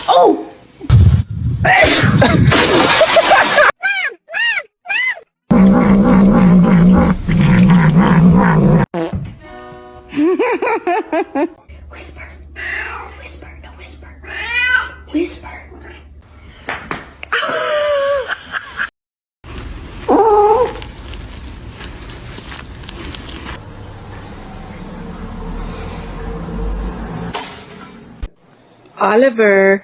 Oh! Whisper. Whisper. No, whisper. Whisper. Oliver.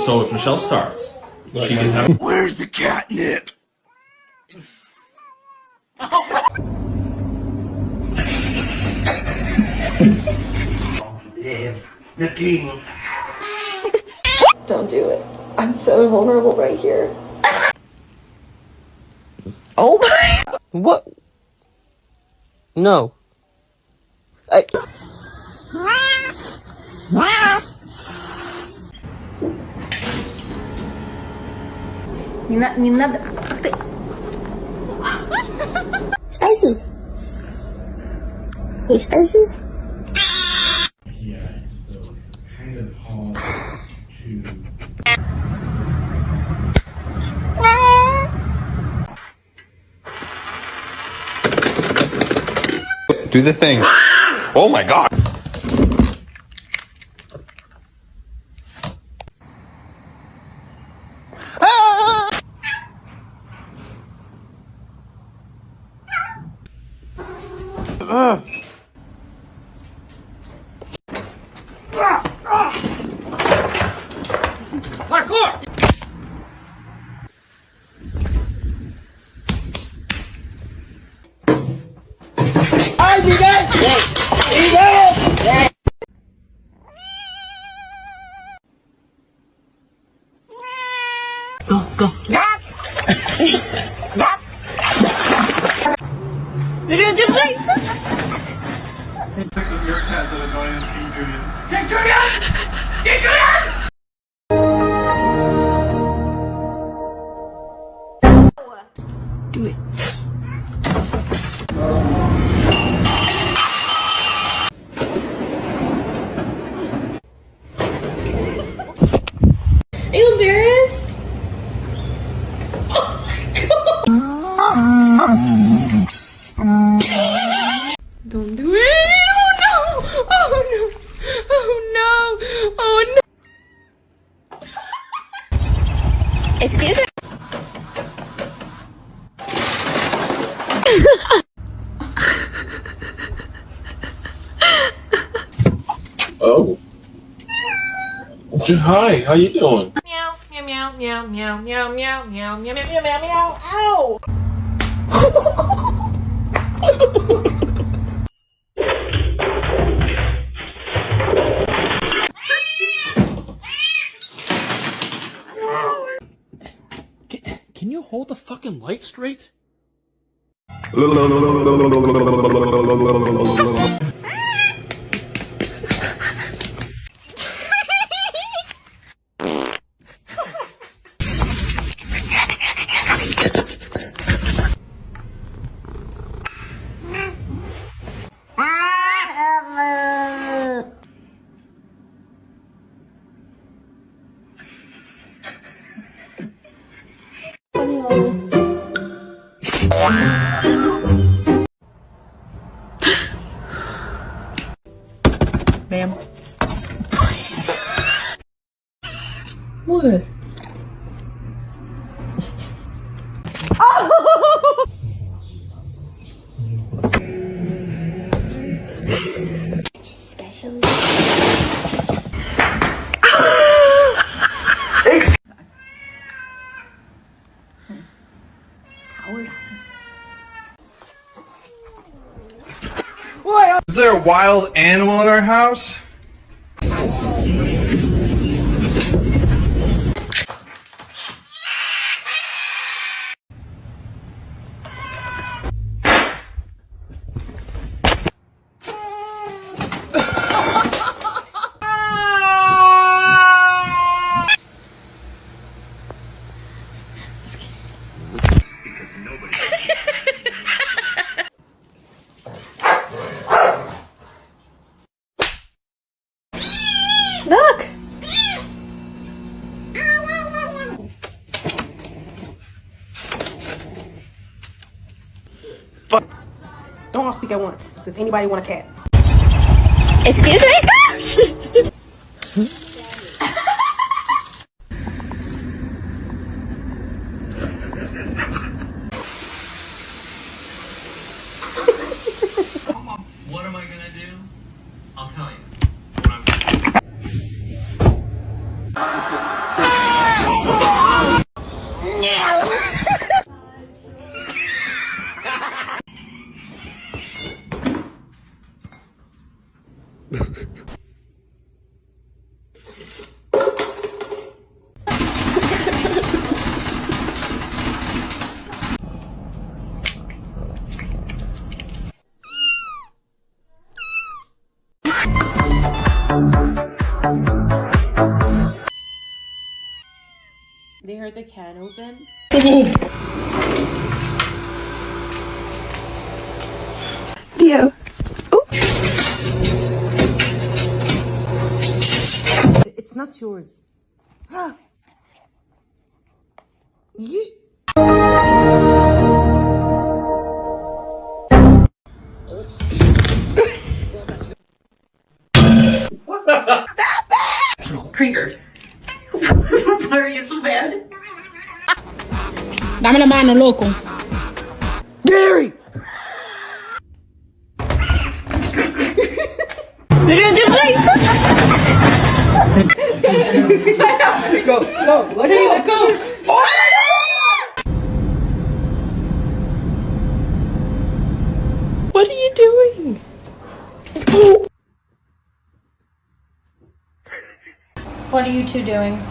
So if Michelle starts, she gets out. Where's the catnip? Live the king. Don't do it. I'm so vulnerable right here. Oh my! What? No. Не надо. Ты. Spicy. Hey, spicy. Yeah, so kind of hard to. Do the thing. Oh my god. Parkour! Go. You're gonna do this? Your cat that annoys King Julian. King Julian! King Julian! Do it. Are you embarrassed? Don't do it! Oh no! Oh no! Oh no! Oh no! Excuse me? Oh. Hi, how you doing? Meow, meow, meow, meow, meow, meow, meow, meow, meow, meow, meow, meow, ow! Can you hold the fucking light straight? Ma'am. What? Special. Is there a wild animal in our house? Nobody. Look! Don't all speak at once. Does anybody want a cat? Excuse me? What am I gonna do? I'll tell you. What I'm gonna They heard the can open. Theo. It's not yours. Ye- Krieger. Why are you so bad? Dame la mano, loco. Gary! Go, let go. What are you doing? What are you two doing?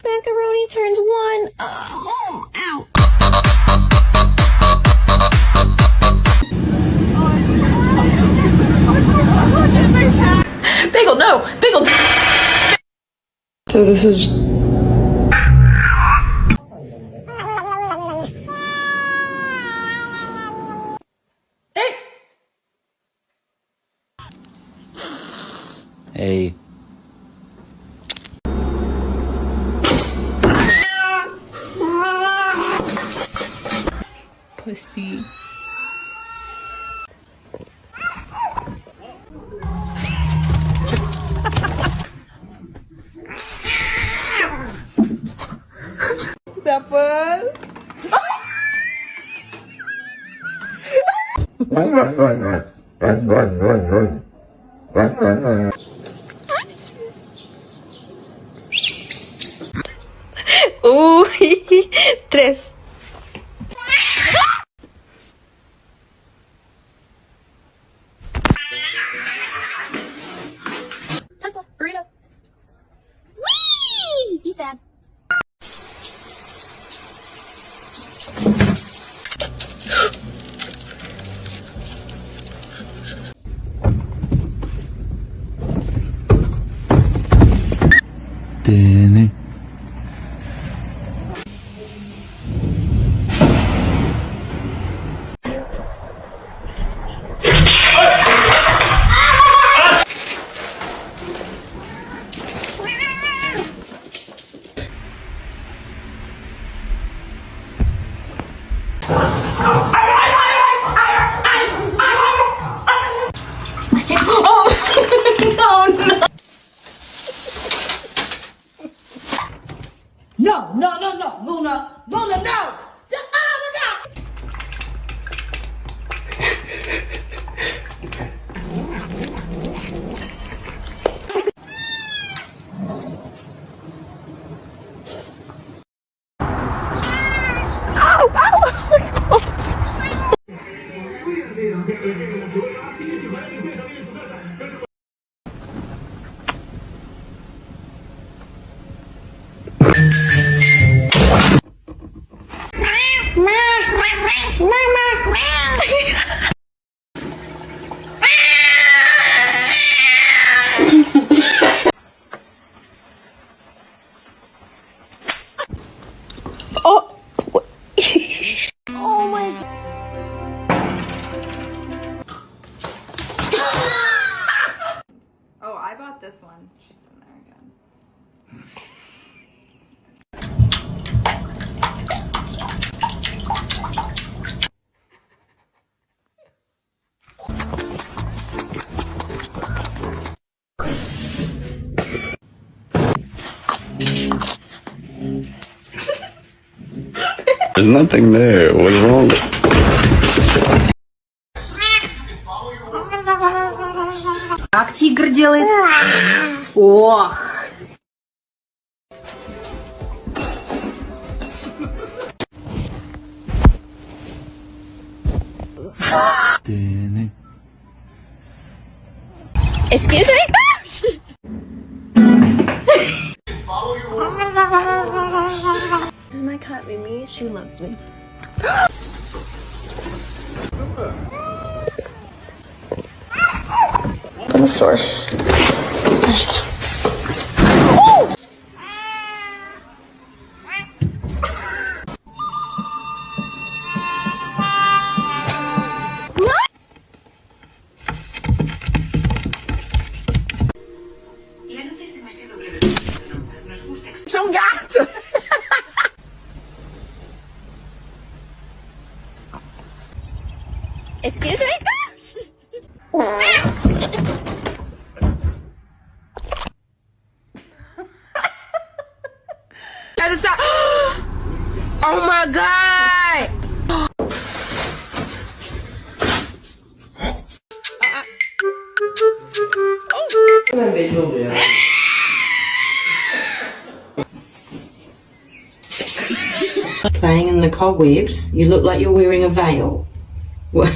Macaroni turns one. Ow. Bagel, no! Bagel! So this is... Hey! Hey. Pussy. Stepper. Tres. Tesla, burrito. Whee! Be sad. Danny. No, Luna, no! Just, oh my God! There's nothing there. What's wrong? Как тигр делает? Ох! Excuse me? This is my cat, Mimi. She loves me. In the store. La nota es demasiado breve para que nos gusta. ¡Son gatos! Excuse me? Oh my god! Playing in the cobwebs, you look like you're wearing a veil. What?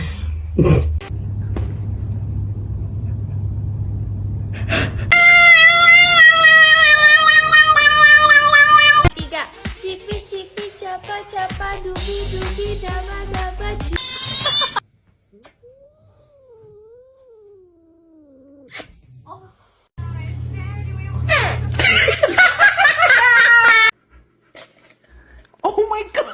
Tiga. Cipi cipi capa capa dubi dubi daba daba ci. Oh my god!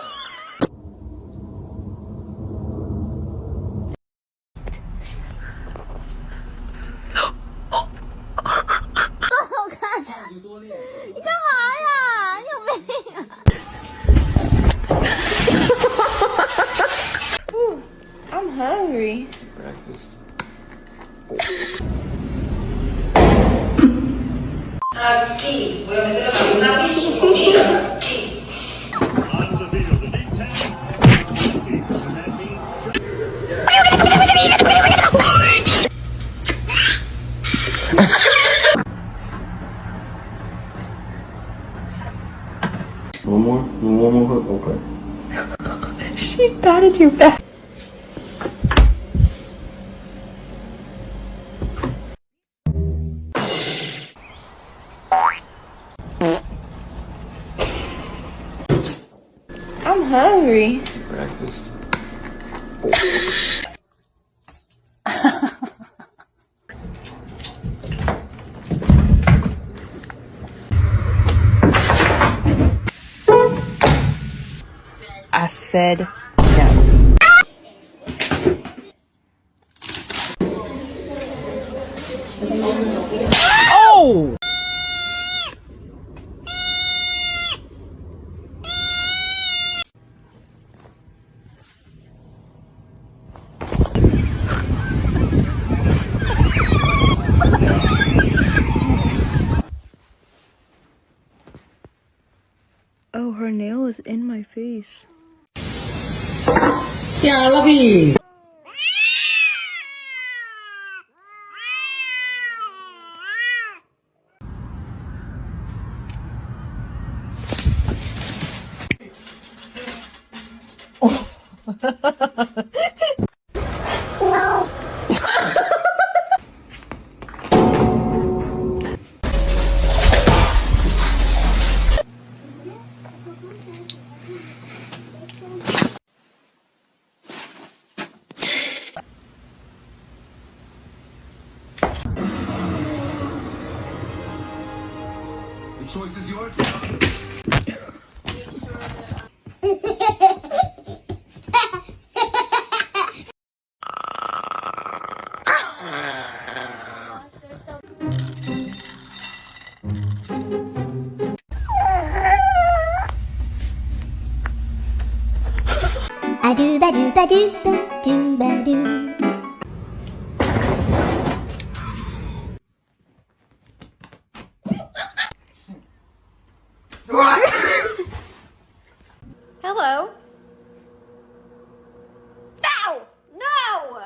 I'm hungry. Aquí, voy a meter una vez su comida. One more hook, okay. She patted your back. I'm hungry. Breakfast. I said no. Oh! Oh, her nail is in my face. Yeah, I love you. The choice is yours. Hello. Ow! No!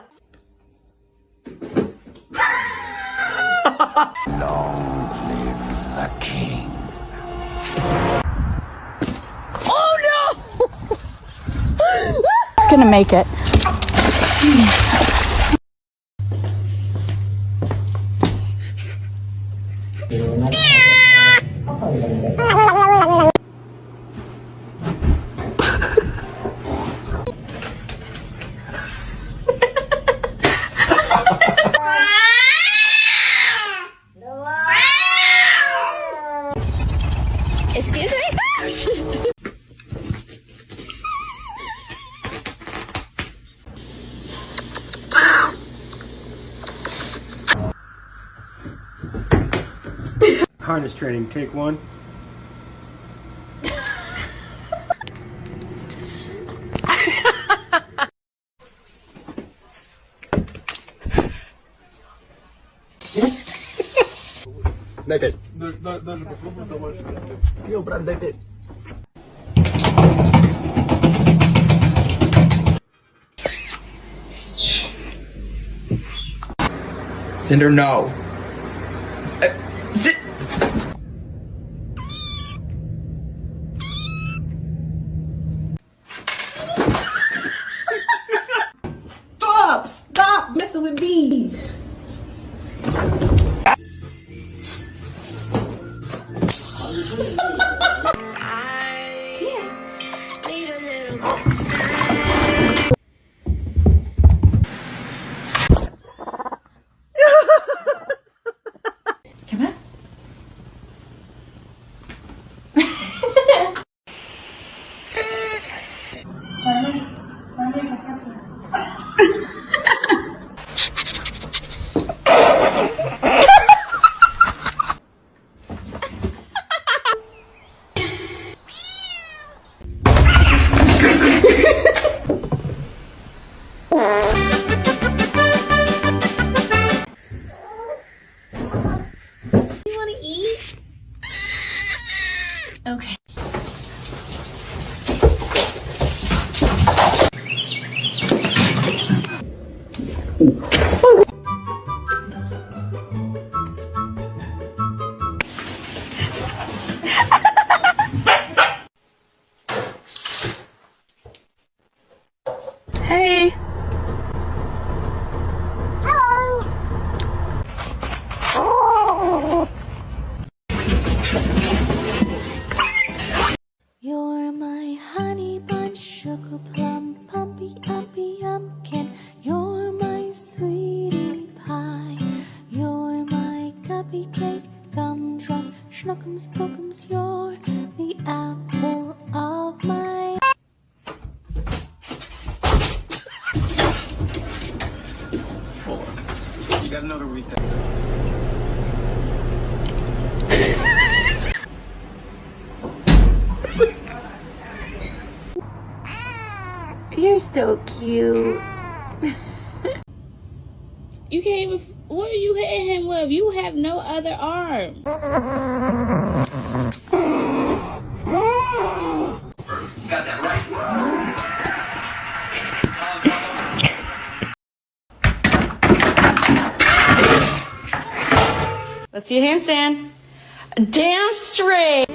Long live the king. It's gonna make it. Excuse me? Harness training, take one. Najpierw. Jo, brat, najpierw. Cinder, no. Stop messing with me. You want to eat? Okay. Hey. You're my honey bun, sugar plum, pumpy, uppy, pumpkin. You're my sweetie pie. You're my cupcake, gumdrop, schnookums, bookums. You're the apple of my. You got another week. You're so cute. You can't even. What are you hitting him with? You have no other arm. Got that right. Let's see a handstand. Damn straight.